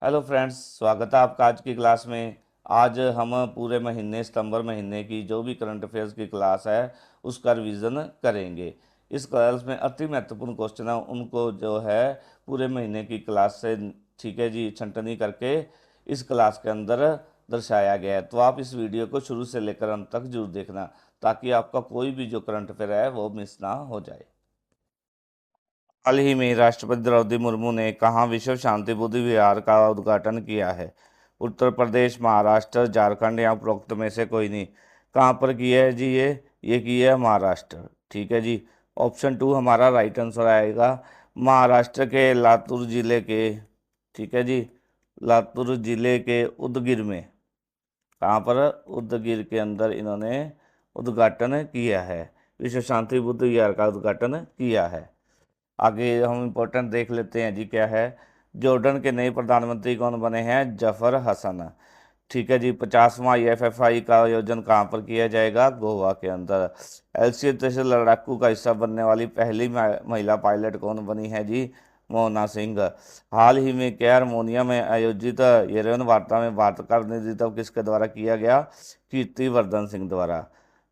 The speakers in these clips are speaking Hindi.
हेलो फ्रेंड्स, स्वागत है आपका आज की क्लास में। आज हम पूरे महीने सितंबर महीने की जो भी करंट अफेयर्स की क्लास है उसका रिवीजन करेंगे। इस क्लास में अति महत्वपूर्ण क्वेश्चन है, उनको जो है पूरे महीने की क्लास से ठीक है जी छंटनी करके इस क्लास के अंदर दर्शाया गया है। तो आप इस वीडियो को शुरू से लेकर अंत तक जरूर देखना, ताकि आपका कोई भी जो करंट अफेयर है वो मिस ना हो जाए। हाल ही में राष्ट्रपति द्रौपदी मुर्मू ने कहाँ विश्व शांति बुद्ध विहार का उद्घाटन किया है? उत्तर प्रदेश, महाराष्ट्र, झारखंड या उपरोक्त में से कोई नहीं। कहाँ पर किया है जी? ये की है महाराष्ट्र। ठीक है जी। ऑप्शन टू हमारा राइट आंसर आएगा। महाराष्ट्र के लातूर जिले के, ठीक है जी, लातूर जिले के उदगीर में। कहाँ पर? उदगीर के अंदर इन्होंने उद्घाटन किया है, विश्व शांति बुद्ध विहार का उद्घाटन किया है। आगे हम इम्पोर्टेंट देख लेते हैं जी, क्या है। जॉर्डन के नए प्रधानमंत्री कौन बने हैं? जफर हसन। ठीक है जी। 50वां IFFI का आयोजन कहाँ पर किया जाएगा? गोवा के अंदर। LCA लड़ाकू का हिस्सा बनने वाली पहली महिला पायलट कौन बनी है जी? मोहना सिंह। हाल ही में क्या हारमोनिया में आयोजित यरेवन वार्ता में भारत का प्रतिनिधित्व किसके द्वारा किया गया? कीर्तिवर्धन सिंह द्वारा।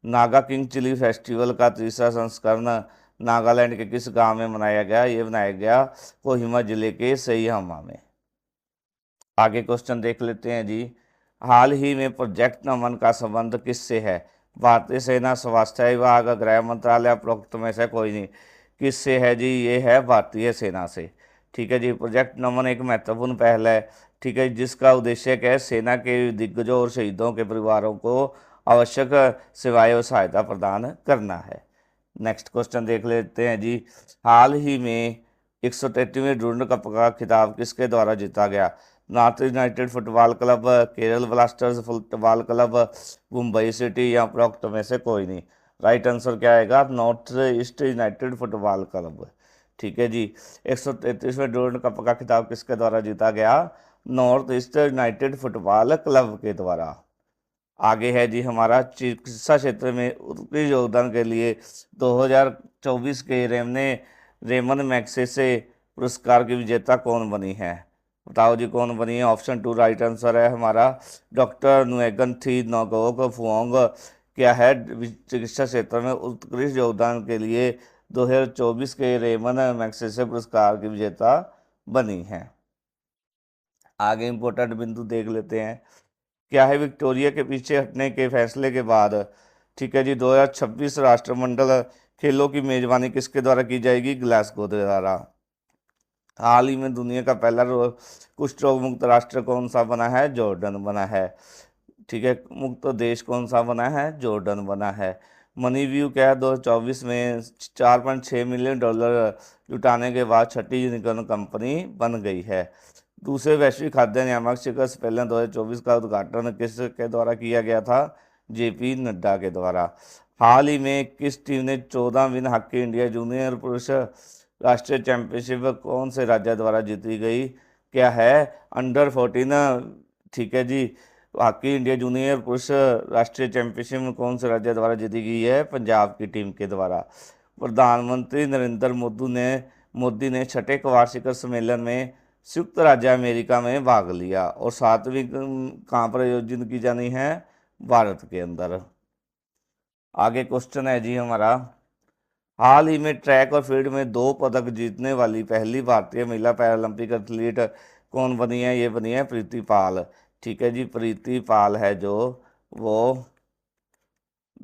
नागा किंग चिली फेस्टिवल का तीसरा संस्करण नागालैंड के किस गांव में मनाया गया? ये मनाया गया कोहिमा जिले के सहीहमा में। आगे क्वेश्चन देख लेते हैं जी। हाल ही में प्रोजेक्ट नमन का संबंध किससे है? भारतीय सेना, स्वास्थ्य विभाग, गृह मंत्रालय, उपरोक्त में से कोई नहीं। किससे है जी? ये है भारतीय सेना से। ठीक है जी। प्रोजेक्ट नमन एक महत्वपूर्ण पहल है, ठीक है, जिसका उद्देश्य क्या है? सेना के दिग्गजों और शहीदों के परिवारों को आवश्यक सेवाएं और सहायता प्रदान करना है। नेक्स्ट क्वेश्चन देख लेते हैं जी। हाल ही में 133वें डूरंड कप का खिताब किसके द्वारा जीता गया? North United football club, Kerala blasters football club, Mumbai city या उपरोक्त में से कोई नहीं। राइट आंसर क्या आएगा? North east United football club. ठीक है जी। 133वें डूरंड कप का खिताब किसके द्वारा जीता गया? North east United football club के द्वारा। आगे है जी हमारा चिकित्सा क्षेत्र में उत्कृष्ट योगदान के लिए 2024 के रेमन मैग्सेसे पुरस्कार की विजेता कौन बनी है? बताओ जी कौन बनी है? ऑप्शन टू राइट आंसर है हमारा डॉक्टर नुएगन थी नोगोक फुओंग। क्या है? चिकित्सा क्षेत्र में उत्कृष्ट योगदान के लिए 2024 के रेमन मैग्सेसे पुरस्कार की विजेता बनी है। आगे इंपॉर्टेंट बिंदु देख लेते हैं। क्या है? विक्टोरिया के पीछे हटने के फैसले के बाद, ठीक है जी, 2026 राष्ट्रमंडल खेलों की मेजबानी किसके द्वारा की जाएगी? ग्लासगो द्वारा। हाल ही में दुनिया का पहला कुष्ठ रोग मुक्त राष्ट्र कौन सा बना है? जॉर्डन बना है। ठीक है। मुक्त देश कौन सा बना है? जॉर्डन बना है। मनी व्यू क्या है? 2024 में $4.6 मिलियन जुटाने के बाद छठी यूनिकॉर्न कंपनी बन गई है। दूसरे वैश्विक खाद्य नियामक शिखर सम्मेलन 2024 का उद्घाटन किसके द्वारा किया गया था? JP नड्डा के द्वारा। हाल ही में किस टीम ने 14 विन हॉकी इंडिया जूनियर पुरुष राष्ट्रीय चैंपियनशिप कौन से राज्य द्वारा जीती गई? क्या है? अंडर 14, ठीक है जी, हॉकी इंडिया जूनियर पुरुष राष्ट्रीय चैंपियनशिप कौन से राज्य द्वारा जीती गई है? पंजाब की टीम के द्वारा। प्रधानमंत्री नरेंद्र मोदी ने छठे वार्षिक सम्मेलन में संयुक्त राज्य अमेरिका में भाग लिया और सातवीं कहाँ पर आयोजित की जानी है? भारत के अंदर। आगे क्वेश्चन है जी हमारा। हाल ही में ट्रैक और फील्ड में 2 पदक जीतने वाली पहली भारतीय महिला पैरालंपिक एथलीट कौन बनी है? ये बनी है प्रीति पाल। ठीक है जी। प्रीति पाल है जो, वो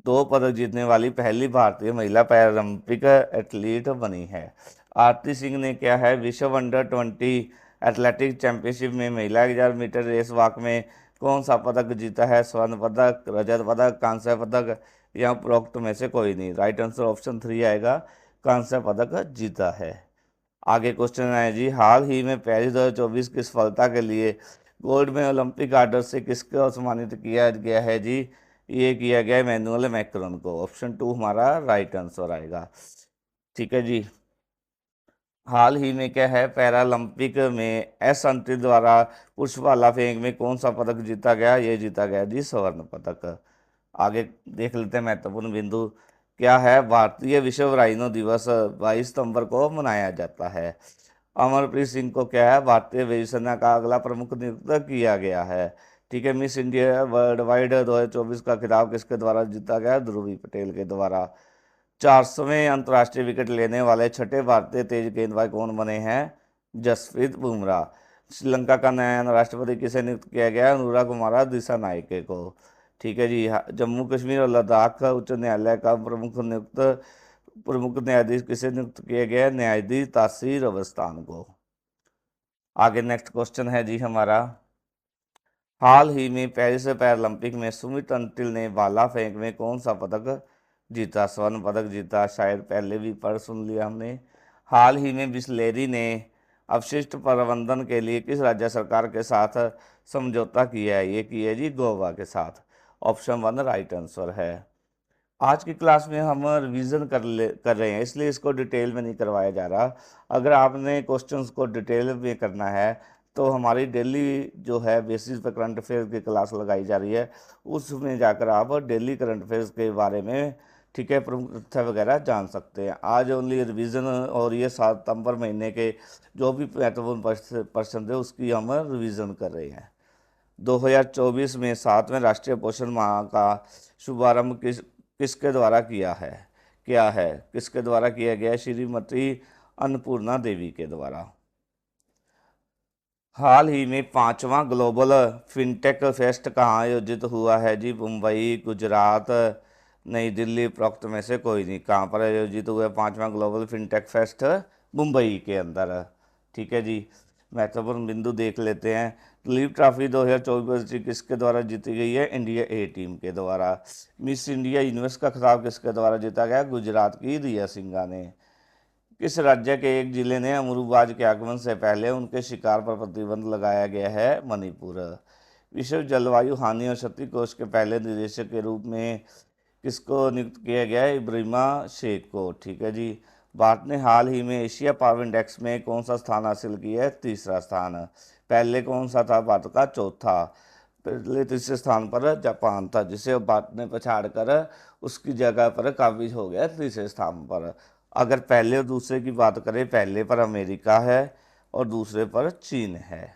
2 पदक जीतने वाली पहली भारतीय महिला पैरालंपिक एथलीट बनी है। आरती सिंह ने क्या है? विश्व अंडर 20 एथलेटिक चैंपियनशिप में महिला 1000 मीटर रेस वॉक में कौन सा पदक जीता है? स्वर्ण पदक, रजत पदक, कांस्य पदक या उपरोक्त में से कोई नहीं। राइट आंसर ऑप्शन 3 आएगा, कांस्य पदक जीता है। आगे क्वेश्चन है जी। हाल ही में पेरिस 2024 की सफलता के लिए गोल्ड में ओलंपिक आर्डर से किसको सम्मानित किया गया है जी? ये किया गया इमैनुअल मैक्रोन को। ऑप्शन 2 हमारा राइट आंसर आएगा। ठीक है जी। हाल ही में क्या है? पैरालंपिक में अंतरी द्वारा पुरुष भाला फेंक में कौन सा पदक जीता गया? ये जीता गया जी स्वर्ण पदक। आगे देख लेते हैं महत्वपूर्ण बिंदु। क्या है? भारतीय विश्व राइनो दिवस 22 सितंबर को मनाया जाता है। अमरप्रीत सिंह को क्या है, भारतीय वायुसेना का अगला प्रमुख नियुक्त किया गया है। ठीक है, मिस इंडिया वर्ल्ड वाइड 2024 का खिताब किसके द्वारा जीता गया, ध्रुवी पटेल के द्वारा। 400वें अंतर्राष्ट्रीय विकेट लेने वाले छठे भारतीय तेज गेंदबाज कौन बने हैं, जसप्रीत बुमराह। श्रीलंका का नया राष्ट्रपति किसे नियुक्त किया गया, अनुराग कुमार दिसानायके को। ठीक है जी। जम्मू कश्मीर और लद्दाख का उच्च न्यायालय का प्रमुख न्यायाधीश किसे नियुक्त किया गया, न्यायाधीश तासीर अवस्थान को। आगे नेक्स्ट क्वेश्चन है जी हमारा, हाल ही में पेरिस पैरालंपिक में सुमित अंटिल ने भाला फेंक में कौन सा पदक जीता, स्वर्ण पदक जीता। शायद पहले भी पढ़ सुन लिया हमने। हाल ही में बिस्लेरी ने अपशिष्ट प्रबंधन के लिए किस राज्य सरकार के साथ समझौता किया है, ये किया जी गोवा के साथ। ऑप्शन 1 राइट आंसर है। आज की क्लास में हम रिवीजन कर रहे हैं, इसलिए इसको डिटेल में नहीं करवाया जा रहा। अगर आपने क्वेश्चंस को डिटेल में करना है तो हमारी डेली जो है बेसिस पे करंट अफेयर्स की क्लास लगाई जा रही है, उसमें जाकर आप डेली करंट अफेयर्स के बारे में, ठीक है, प्रमुख तथ्य वगैरह जान सकते हैं। आज ओनली रिवीजन और ये 7 सितंबर महीने के जो भी महत्वपूर्ण प्रश्न थे उसकी हम रिवीजन कर रहे हैं। 2024 में 7वें राष्ट्रीय पोषण माह का शुभारंभ किसके द्वारा किसके द्वारा किया गया, श्रीमती अन्नपूर्णा देवी के द्वारा। हाल ही में 5वां ग्लोबल फिनटेक फेस्ट कहाँ आयोजित हुआ है जी, मुंबई, गुजरात, नई दिल्ली, उपरोक्त में से कोई नहीं। कहाँ पर आयोजित हुआ है 5वां ग्लोबल फिनटेक फेस्ट, मुंबई के अंदर। ठीक है जी। महत्वपूर्ण बिंदु देख लेते हैं। लीव ट्रॉफी 2024 किसके द्वारा जीती गई है, इंडिया ए टीम के द्वारा। मिस इंडिया यूनिवर्स का खिताब किसके द्वारा जीता गया, गुजरात की रिया सिंघा ने। किस राज्य के एक जिले ने अमरूबाज के आगमन से पहले उनके शिकार पर प्रतिबंध लगाया गया है, मणिपुर। विश्व जलवायु हानि और क्षति कोष के पहले निदेशक के रूप में किसको नियुक्त किया गया है, इब्राहिमा शेख को। ठीक है जी। भारत ने हाल ही में एशिया पावर इंडेक्स में कौन सा स्थान हासिल किया है, तीसरा स्थान। पहले कौन सा था भारत का, चौथा। पहले तीसरे स्थान पर जापान था, जिसे भारत ने पछाड़ कर उसकी जगह पर काबिज हो गया तीसरे स्थान पर। अगर पहले और दूसरे की बात करें, पहले पर अमेरिका है और दूसरे पर चीन है।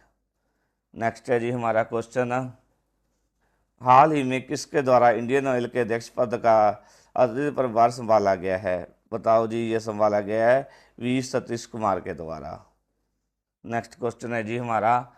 नेक्स्ट है जी हमारा क्वेश्चन, हाल ही में किसके द्वारा इंडियन ऑयल के अध्यक्ष पद का अतिरिक्त प्रभार संभाला गया है, बताओ जी। ये संभाला गया है वी सतीश कुमार के द्वारा। नेक्स्ट क्वेश्चन है जी हमारा,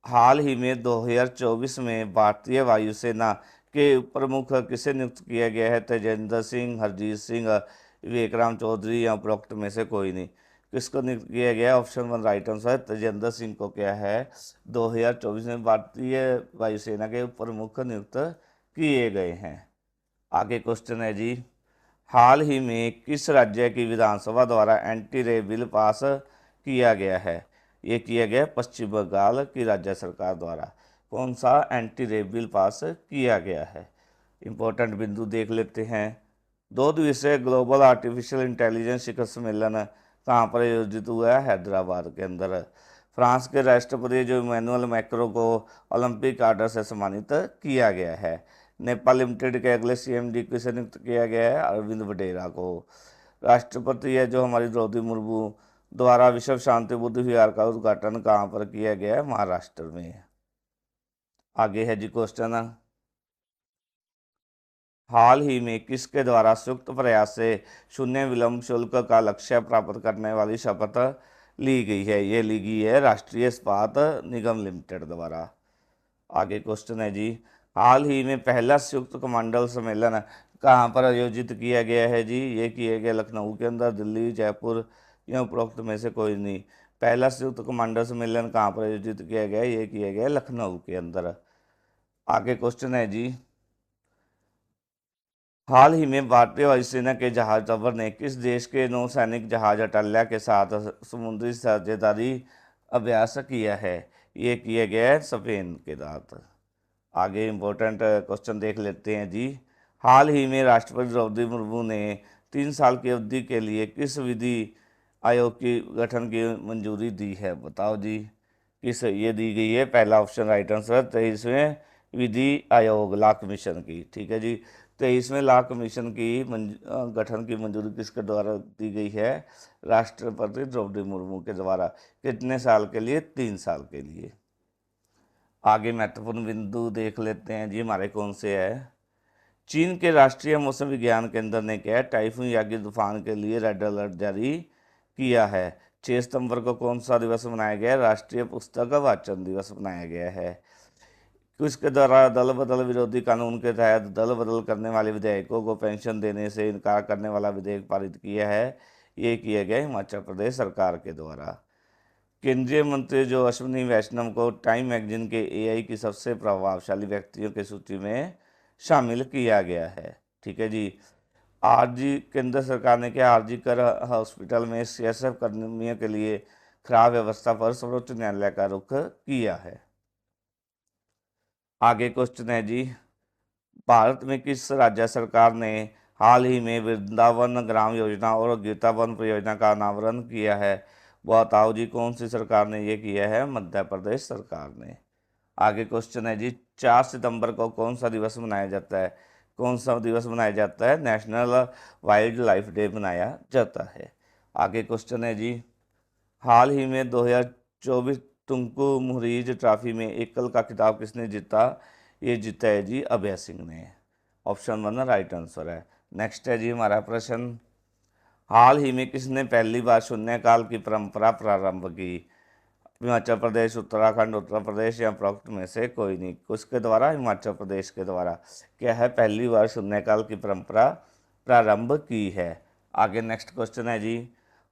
हाल ही में 2024 में भारतीय वायुसेना के प्रमुख किसे नियुक्त किया गया है, तेजेंद्र सिंह, हरजीत सिंह, विवेकराम चौधरी या उपरोक्त में से कोई नहीं। किसको नियुक्त किया गया, ऑप्शन 1 राइट आंसर है, तेजेंद्र सिंह को क्या है 2024 में भारतीय वायुसेना के प्रमुख नियुक्त किए गए हैं। आगे क्वेश्चन है जी, हाल ही में किस राज्य की विधानसभा द्वारा एंटी रेप बिल पास किया गया है, ये किया गया पश्चिम बंगाल की राज्य सरकार द्वारा। कौन सा एंटी रेप बिल पास किया गया है, इंपॉर्टेंट बिंदु देख लेते हैं। 2 दिवसीय ग्लोबल आर्टिफिशियल इंटेलिजेंस शिखर सम्मेलन कहाँ पर आयोजित हुआ है, हैदराबाद के अंदर। फ्रांस के राष्ट्रपति जो इमैनुअल मैक्रो को ओलंपिक आर्डर से सम्मानित किया गया है। नेपाल लिमिटेड के अगले CMD किसे नियुक्त किया गया है, अरविंद वडेरा को। राष्ट्रपति है जो हमारी द्रौपदी मुर्मू द्वारा विश्व शांति बुद्ध विहार का उद्घाटन कहाँ पर किया गया है, महाराष्ट्र में। आगे है जी क्वेश्चन, हाल ही में किसके द्वारा संयुक्त प्रयास से शून्य विलंब शुल्क का लक्ष्य प्राप्त करने वाली शपथ ली गई है, ये ली गई है राष्ट्रीय इस्पात निगम लिमिटेड द्वारा। आगे क्वेश्चन है जी, हाल ही में पहला संयुक्त कमांडल सम्मेलन कहाँ पर आयोजित किया गया है जी, ये किया गया लखनऊ के अंदर, दिल्ली, जयपुर या उपरोक्त में से कोई नहीं। पहला संयुक्त कमांडल सम्मेलन कहाँ पर आयोजित किया गया, ये किया गया लखनऊ के अंदर। आगे क्वेश्चन है जी, हाल ही में भारतीय वायुसेना के जहाज अवर ने किस देश के नौसैनिक जहाज अटाल्या के साथ समुद्री साझेदारी अभ्यास किया है, ये किया गया है स्पेन के साथ। आगे इम्पोर्टेंट क्वेश्चन देख लेते हैं जी, हाल ही में राष्ट्रपति द्रौपदी मुर्मू ने 3 साल की अवधि के लिए किस विधि आयोग की गठन की मंजूरी दी है, बताओ जी। किस ये दी गई है, पहला ऑप्शन राइट आंसर 23वें विधि आयोग, ला कमीशन की। ठीक है जी। 23वें लॉ कमीशन की गठन की मंजूरी किसके द्वारा दी गई है? राष्ट्रपति द्रौपदी मुर्मू के द्वारा। कितने साल के लिए? 3 साल के लिए। आगे महत्वपूर्ण बिंदु देख लेते हैं जी हमारे कौन से है। चीन के राष्ट्रीय मौसम विज्ञान केंद्र ने क्या टाइफून यागी तूफान के लिए रेड अलर्ट जारी किया है? 6 सितंबर को कौन सा दिवस मनाया गया है? राष्ट्रीय पुस्तक वाचन दिवस मनाया गया है। किसके द्वारा दल बदल विरोधी कानून के तहत दल बदल करने वाले विधेयकों को पेंशन देने से इनकार करने वाला विधेयक पारित किया है? ये किया गया हिमाचल प्रदेश सरकार के द्वारा। केंद्रीय मंत्री जो अश्विनी वैष्णव को टाइम मैगजीन के एआई की सबसे प्रभावशाली व्यक्तियों की सूची में शामिल किया गया है। ठीक है जी। आरजी केंद्र सरकार ने क्या आरजी कर हॉस्पिटल में सीएसएफ कर्मियों के लिए खराब व्यवस्था पर सर्वोच्च न्यायालय का रुख किया है। आगे क्वेश्चन है जी, भारत में किस राज्य सरकार ने हाल ही में वृंदावन ग्राम योजना और गीता वन परियोजना का अनावरण किया है? बताओ जी कौन सी सरकार ने ये किया है? मध्य प्रदेश सरकार ने। आगे क्वेश्चन है जी, 4 सितंबर को कौन सा दिवस मनाया जाता है? कौन सा दिवस मनाया जाता है? नेशनल वाइल्ड लाइफ डे मनाया जाता है। आगे क्वेश्चन है जी, हाल ही में 2024 तुमको मुहरीज ट्रॉफी में एकल का खिताब किसने जीता? ये जीता है जी अभय सिंह ने। ऑप्शन 1 राइट आंसर है। नेक्स्ट है जी हमारा प्रश्न, हाल ही में किसने पहली बार शून्यकाल की परंपरा प्रारंभ की? हिमाचल प्रदेश, उत्तराखंड, उत्तर प्रदेश या उपरोक्त में से कोई नहीं। किसके द्वारा? हिमाचल प्रदेश के द्वारा। क्या है? पहली बार शून्यकाल की परंपरा प्रारंभ की है। आगे नेक्स्ट क्वेश्चन है जी,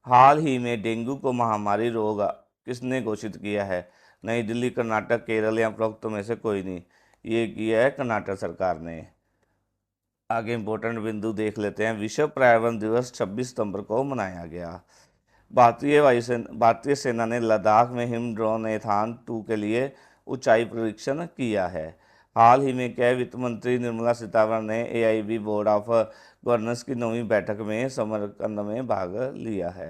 हाल ही में डेंगू को महामारी रोग किसने घोषित किया है? नई दिल्ली, कर्नाटक, केरल या उपरोक्त में से कोई नहीं। ये किया है कर्नाटक सरकार ने। आगे इंपॉर्टेंट बिंदु देख लेते हैं। विश्व पर्यावरण दिवस 26 सितंबर को मनाया गया। भारतीय सेना ने लद्दाख में हिम ड्रोन एथान 2 के लिए ऊंचाई परीक्षण किया है। हाल ही में क्या वित्त मंत्री निर्मला सीतारमण ने एआईबी बोर्ड ऑफ गवर्नर्स की 9वीं बैठक में समरकंद में भाग लिया है।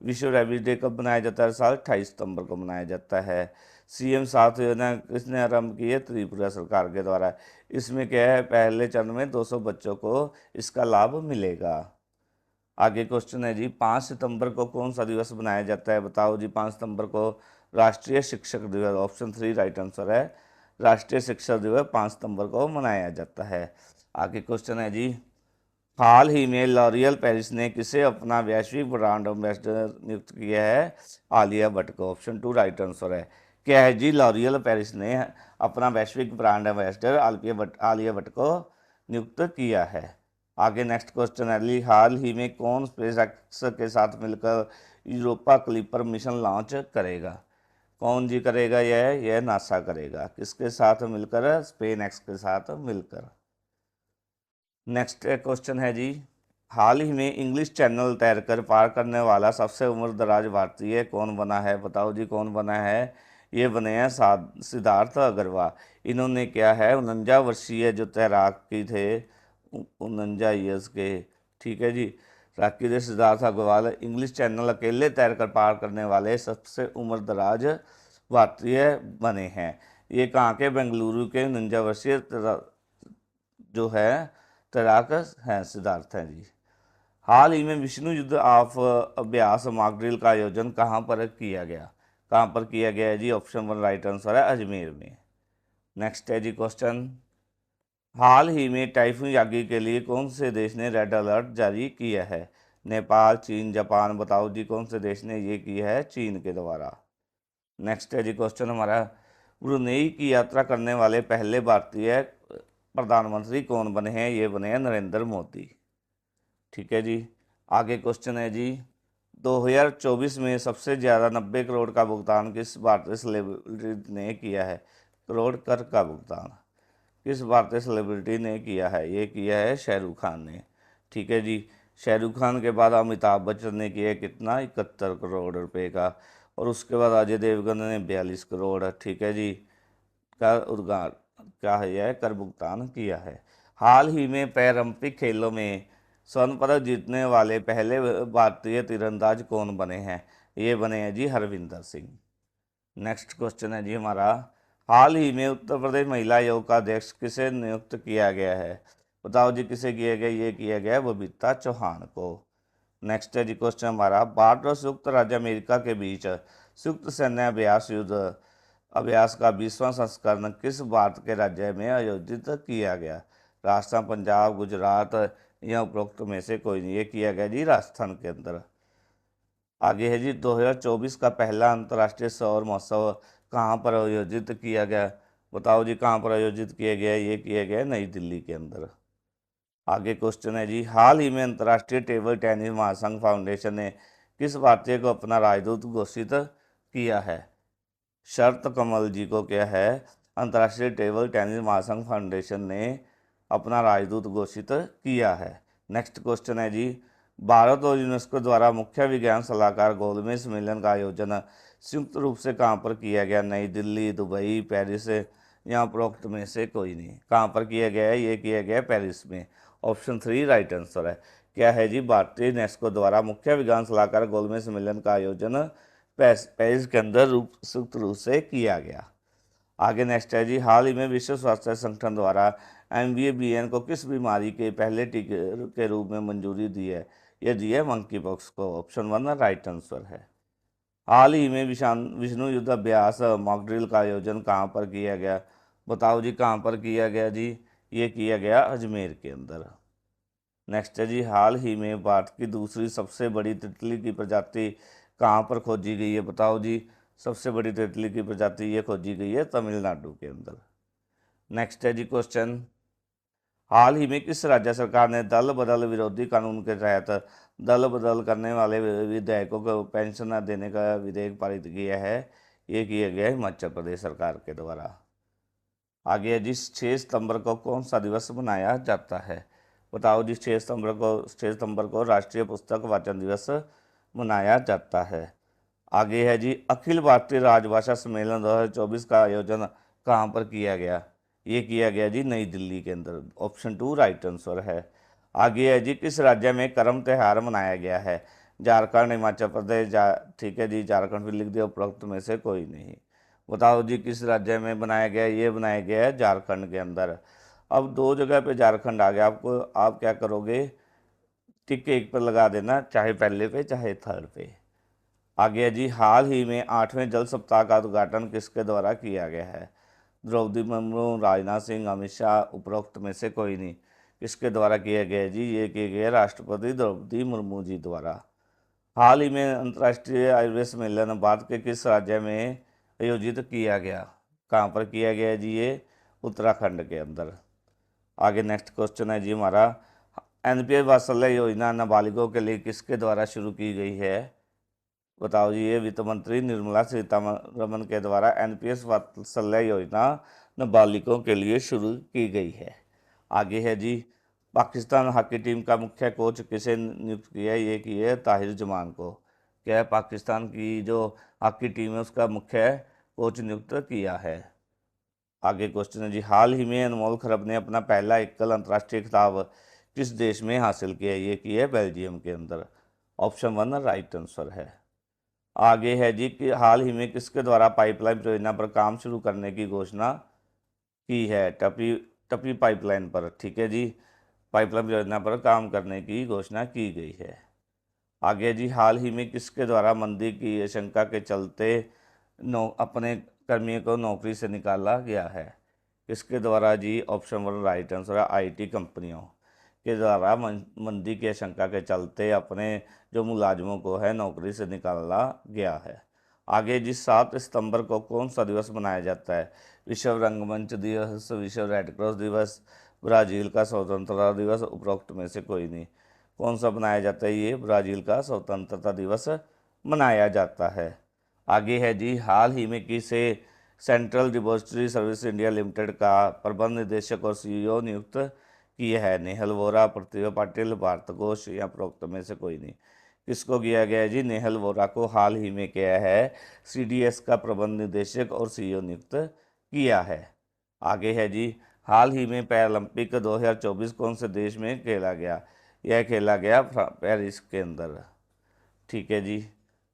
विश्व रेबीज डे कब मनाया जाता है? साल 28 सितंबर को मनाया जाता है। सीएम साथ योजना किसने आरंभ की है? त्रिपुरा सरकार के द्वारा। इसमें क्या है? पहले चरण में 200 बच्चों को इसका लाभ मिलेगा। आगे क्वेश्चन है जी, 5 सितंबर को कौन सा दिवस मनाया जाता है? बताओ जी। 5 सितंबर को राष्ट्रीय शिक्षक दिवस। ऑप्शन 3 राइट आंसर है। राष्ट्रीय शिक्षक दिवस 5 सितंबर को मनाया जाता है। आगे क्वेश्चन है जी, हाल ही में लॉरियल पेरिस ने किसे अपना वैश्विक ब्रांड एम्बेसडर नियुक्त किया है? आलिया भट्ट को। ऑप्शन 2 राइट आंसर है। क्या है जी? लॉरियल पेरिस ने अपना वैश्विक ब्रांड एम्बेसडर आलिया भट्ट को नियुक्त किया है। आगे नेक्स्ट क्वेश्चन है, हाल ही में कौन स्पेस एक्स के साथ मिलकर यूरोपा क्लिपर मिशन लॉन्च करेगा? कौन जी करेगा? यह नासा करेगा। किसके साथ मिलकर? स्पेन एक्स के साथ मिलकर। नेक्स्ट क्वेश्चन है जी, हाल ही में इंग्लिश चैनल तैरकर पार करने वाला सबसे उम्रदराज भारतीय कौन बना है? बताओ जी कौन बना है? ये बने हैं सिद्धार्थ अग्रवाल। इन्होंने क्या है 49 वर्षीय जो तैराकी थे 49 ईयर्स के, ठीक है जी, तैराकी थे सिद्धार्थ अग्रवाल इंग्लिश चैनल अकेले तैरकर पार करने वाले सबसे उम्रदराज भारतीय बने हैं। ये कहाँ के? बेंगलुरु के 49 वर्षीय जो है तैराक हैं सिद्धार्थ हैं जी। हाल ही में विष्णु युद्ध ऑफ अभ्यास मॉक ड्रिल का आयोजन कहाँ पर किया गया? कहाँ पर किया गया है जी? ऑप्शन 1 राइट आंसर है, अजमेर में। नेक्स्ट है जी क्वेश्चन, हाल ही में टाइफून यागी के लिए कौन से देश ने रेड अलर्ट जारी किया है? नेपाल, चीन, जापान। बताओ जी कौन से देश ने ये किया है? चीन के द्वारा। नेक्स्ट है जी क्वेश्चन हमारा, ब्रुनेई की यात्रा करने वाले पहले भारतीय प्रधानमंत्री कौन बने हैं? ये बने हैं नरेंद्र मोदी। ठीक है जी। आगे क्वेश्चन है जी, 2024 में सबसे ज़्यादा 90 करोड़ का भुगतान किस भारतीय सेलिब्रिटी ने किया है? करोड़ कर का भुगतान किस भारतीय सेलिब्रिटी ने किया है? ये किया है शाहरुख खान ने। ठीक है जी। शाहरुख खान के बाद अमिताभ बच्चन ने किया कितना? 71 करोड़ रुपए का। और उसके बाद अजय देवगन ने 42 करोड़, ठीक है जी, का उद्गार क्या है यह कर भुगतान किया है। हाल ही में पैरालंपिक खेलों में स्वर्ण पदक जीतने वाले पहले भारतीय तीरंदाज कौन बने हैं? ये बने हैं जी हरविंदर सिंह। नेक्स्ट क्वेश्चन है जी हमारा, हाल ही में उत्तर प्रदेश महिला आयोग का अध्यक्ष किसे नियुक्त किया गया है? बताओ जी किसे किया गया, ये किया गया बबीता चौहान को। नेक्स्ट है जी क्वेश्चन हमारा, भारत और संयुक्त राज्य अमेरिका के बीच संयुक्त सैन्य अभ्यास युद्ध अभ्यास का 20वां संस्करण किस भारत के राज्य में आयोजित किया गया? राजस्थान, पंजाब, गुजरात या उपरोक्त में से कोई नहीं। ये किया गया जी राजस्थान के अंदर। आगे है जी 2024 का पहला अंतर्राष्ट्रीय सौर महोत्सव कहाँ पर आयोजित किया गया? बताओ जी कहाँ पर आयोजित किया गया? ये किया गया नई दिल्ली के अंदर। आगे क्वेश्चन है जी, हाल ही में अंतर्राष्ट्रीय टेबल टेनिस महासंघ फाउंडेशन ने किस भारतीय को अपना राजदूत घोषित किया है? शरत कमल जी को क्या है, अंतर्राष्ट्रीय टेबल टेनिस महासंघ फाउंडेशन ने अपना राजदूत घोषित किया है। नेक्स्ट क्वेश्चन है जी, भारत और यूनेस्को द्वारा मुख्य विज्ञान सलाहकार गोलमेज सम्मेलन का आयोजन संयुक्त रूप से कहाँ पर किया गया? नई दिल्ली, दुबई, पेरिस या उपरोक्त में से कोई नहीं। कहाँ पर किया गया है? ये किया गया पेरिस में। ऑप्शन 3 राइट आंसर है। क्या है जी, भारतीय यूनेस्को द्वारा मुख्य विज्ञान सलाहकार गोलमेज सम्मेलन का आयोजन पेरिस के अंदर संयुक्त रूप से किया गया। आगे नेक्स्ट है जी, हाल ही में विश्व स्वास्थ्य संगठन द्वारा MVABN को किस बीमारी के पहले टीके के रूप में मंजूरी दी है? ये दी है मंकी पॉक्स को। ऑप्शन 1 राइट आंसर है। हाल ही में विष्णु युद्ध अभ्यास मॉक ड्रिल का आयोजन कहाँ पर किया गया? बताओ जी कहाँ पर किया गया जी? ये किया गया अजमेर के अंदर। नेक्स्ट है जी, हाल ही में भारत की दूसरी सबसे बड़ी तितली की प्रजाति कहाँ पर खोजी गई है? बताओ जी सबसे बड़ी तितली की प्रजाति ये खोजी गई है तमिलनाडु के अंदर। नेक्स्ट है जी क्वेश्चन, हाल ही में किस राज्य सरकार ने दल बदल विरोधी कानून के तहत दल बदल करने वाले विधायकों को पेंशन न देने का विधेयक पारित किया है? ये किया गया हिमाचल प्रदेश सरकार के द्वारा। आगे है जी, 6 सितंबर को कौन सा दिवस मनाया जाता है? बताओ जी 6 सितंबर को राष्ट्रीय पुस्तक वाचन दिवस मनाया जाता है। आगे है जी, अखिल भारतीय राजभाषा सम्मेलन 2024 का आयोजन कहाँ पर किया गया? ये किया गया जी नई दिल्ली के अंदर। ऑप्शन 2 राइट आंसर है। आगे है जी, किस राज्य में करम त्यौहार मनाया गया है? झारखंड, हिमाचल प्रदेश, ठीक है जी, झारखंड भी लिख दिया, उपरोक्त में से कोई नहीं। बताओ जी किस राज्य में बनाया गया? ये बनाया गया है झारखंड के अंदर। अब दो जगह पे झारखंड आ गया, आपको आप क्या करोगे, टिक के एक पर लगा देना, चाहे पहले पे चाहे थर्ड पे। आगे है जी, हाल ही में 8वें जल सप्ताह का उद्घाटन किसके द्वारा किया गया है? द्रौपदी मुर्मू, राजनाथ सिंह, अमित शाह, उपरोक्त में से कोई नहीं। किसके द्वारा किया गया जी? ये किया गया राष्ट्रपति द्रौपदी मुर्मू जी द्वारा। हाल ही में अंतर्राष्ट्रीय आयुर्वेद सम्मेलन भारत के किस राज्य में आयोजित किया गया? कहाँ पर किया गया जी? ये उत्तराखंड के अंदर। आगे नेक्स्ट क्वेश्चन है जी हमारा, NPS वात्सल्य योजना नाबालिगों के लिए किसके द्वारा शुरू की गई है? बताओ जी, ये वित्त मंत्री निर्मला सीतारमन के द्वारा NPS वात्सल्य योजना नाबालिगों के लिए शुरू की गई है। आगे है जी, पाकिस्तान हॉकी टीम का मुख्य कोच किसे नियुक्त किया है? ये की है ताहिर जमान को। क्या है, पाकिस्तान की जो हॉकी टीम है उसका मुख्य कोच नियुक्त किया है। आगे क्वेश्चन है जी, हाल ही में अनमोल खरब ने अपना पहला एकल अंतर्राष्ट्रीय खिताब किस देश में हासिल किया? ये की है बेल्जियम के अंदर। ऑप्शन 1 राइट आंसर है। आगे है जी, कि हाल ही में किसके द्वारा पाइपलाइन परियोजना पर काम शुरू करने की घोषणा की है? टपी टपी पाइपलाइन पर, ठीक है जी, पाइपलाइन परियोजना पर काम करने की घोषणा की गई है। आगे जी, हाल ही में किसके द्वारा मंदी की आशंका के चलते अपने कर्मियों को नौकरी से निकाला गया है? किसके द्वारा जी? ऑप्शन 1 राइट आंसर है, IT कंपनियों के द्वारा मंदी की आशंका के चलते अपने जो मुलाजिमों को है नौकरी से निकाला गया है। आगे जी, 7 सितंबर को कौन सा दिवस मनाया जाता है? विश्व रंगमंच दिवस, विश्व रेड क्रॉस दिवस, ब्राज़ील का स्वतंत्रता दिवस, उपरोक्त में से कोई नहीं। कौन सा मनाया जाता है? ये ब्राज़ील का स्वतंत्रता दिवस मनाया जाता है। आगे है जी, हाल ही में किसे central depository service India limited का प्रबंध निदेशक और CEO नियुक्त किया है? नेहल वोरा, प्रतिभा पाटिल, भारत घोष या उपरोक्त में से कोई नहीं। किसको किया गया है जी? नेहल वोरा को हाल ही में किया है CDS का प्रबंध निदेशक और CEO नियुक्त किया है। आगे है जी, हाल ही में पैरालंपिक 2024 कौन से देश में खेला गया? यह खेला गया पेरिस के अंदर, ठीक है जी।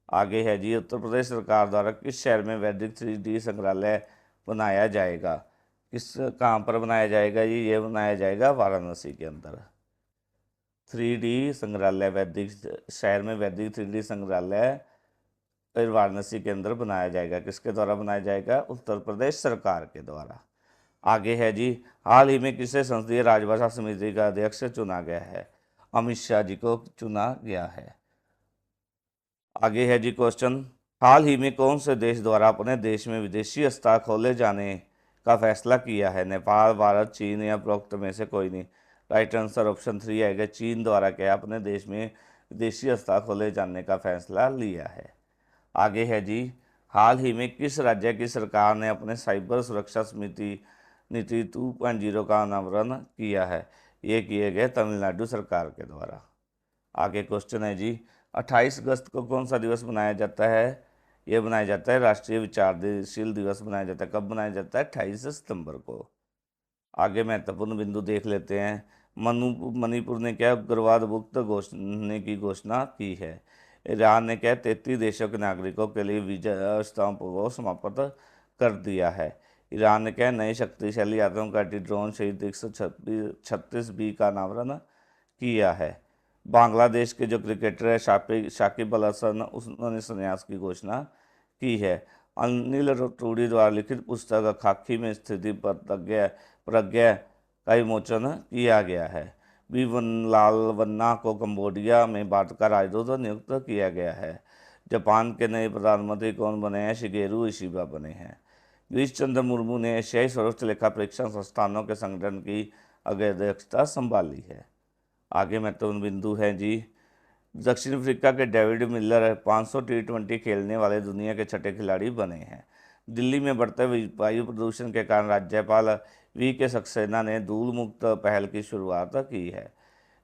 आगे है जी, उत्तर प्रदेश सरकार द्वारा किस शहर में वैदिक 3D संग्रहालय बनाया जाएगा? किस कहाँ पर बनाया जाएगा जी? ये बनाया जाएगा वाराणसी के अंदर। 3D संग्रहालय, वैदिक शहर में वैदिक 3D संग्रहालय फिर वाराणसी के अंदर बनाया जाएगा। किसके द्वारा बनाया जाएगा? उत्तर प्रदेश सरकार के द्वारा। आगे है जी, हाल ही में किसे संसदीय राजभाषा समिति का अध्यक्ष चुना गया है? अमित शाह जी को चुना गया है। आगे है जी क्वेश्चन, हाल ही में कौन से देश द्वारा अपने देश में विदेशी हस्ताक्षर खोले जाने का फैसला किया है? नेपाल, भारत, चीन या उपरोक्त में से कोई नहीं। राइट आंसर ऑप्शन 3 आएगा। चीन द्वारा क्या अपने देश में विदेशी हस्ताक्षर खोले जाने का फैसला लिया है। आगे है जी, हाल ही में किस राज्य की सरकार ने अपने साइबर सुरक्षा समिति नीति 2.0 का अनावरण किया है? ये किए गए तमिलनाडु सरकार के द्वारा। आगे क्वेश्चन है जी, 28 अगस्त को कौन सा दिवस मनाया जाता है? ये बनाया जाता है राष्ट्रीय विचारशील दिवस बनाया जाता है। कब बनाया जाता है? 28 सितंबर को। आगे महत्वपूर्ण बिंदु देख लेते हैं। मणिपुर ने क्या उग्रवाद मुक्त होने की घोषणा की है? ईरान ने क्या 33 देशों के नागरिकों के लिए वीजा व्यवस्थाओं को समाप्त कर दिया है? ईरान ने क्या नए शक्तिशाली आत्मघाती ड्रोन शहीद 136B का अनावरण किया है? बांग्लादेश के जो क्रिकेटर है शाकिब अल हसन, उन्होंने संन्यास की घोषणा की है। अनिल रतूड़ी द्वारा लिखित पुस्तक खाकी में स्थिति प्रज्ञा का विमोचन किया गया है। लाल वन्ना को कंबोडिया में भारत का राजदूत नियुक्त किया गया है। जापान के नए प्रधानमंत्री कौन बने हैं? शिगेरू इशिबा बने हैं। गिरीश चंद्र मुर्मू ने एशियाई सर्वोच्च लेखा परीक्षण संस्थानों के संगठन की अध्यक्षता संभाली है। आगे महत्वपूर्ण बिंदु है जी, दक्षिण अफ्रीका के डेविड मिलर 500 T20 खेलने वाले दुनिया के छठे खिलाड़ी बने हैं। दिल्ली में बढ़ते वायु प्रदूषण के कारण राज्यपाल VK सक्सेना ने धूल मुक्त पहल की शुरुआत की है।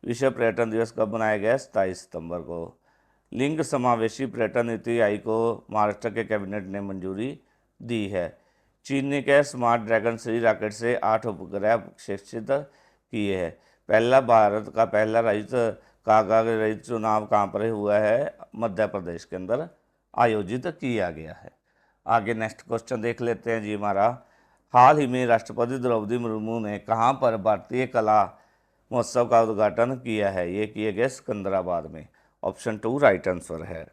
विश्व पर्यटन दिवस कब मनाया गया? 27 सितंबर को। लिंग समावेशी पर्यटन नीति आई को महाराष्ट्र के कैबिनेट ने मंजूरी दी है। चीन ने क्या स्मार्ट ड्रैगन 3 रॉकेट से 8 उपग्रह प्रक्षेपित किए हैं। भारत का पहला रहित कागा रहित चुनाव कहाँ पर हुआ है? मध्य प्रदेश के अंदर आयोजित किया गया है। आगे नेक्स्ट क्वेश्चन देख लेते हैं जी हमारा, हाल ही में राष्ट्रपति द्रौपदी मुर्मू ने कहाँ पर भारतीय कला महोत्सव का उद्घाटन किया है? ये किए गए सिकंदराबाद में। ऑप्शन 2 राइट आंसर है।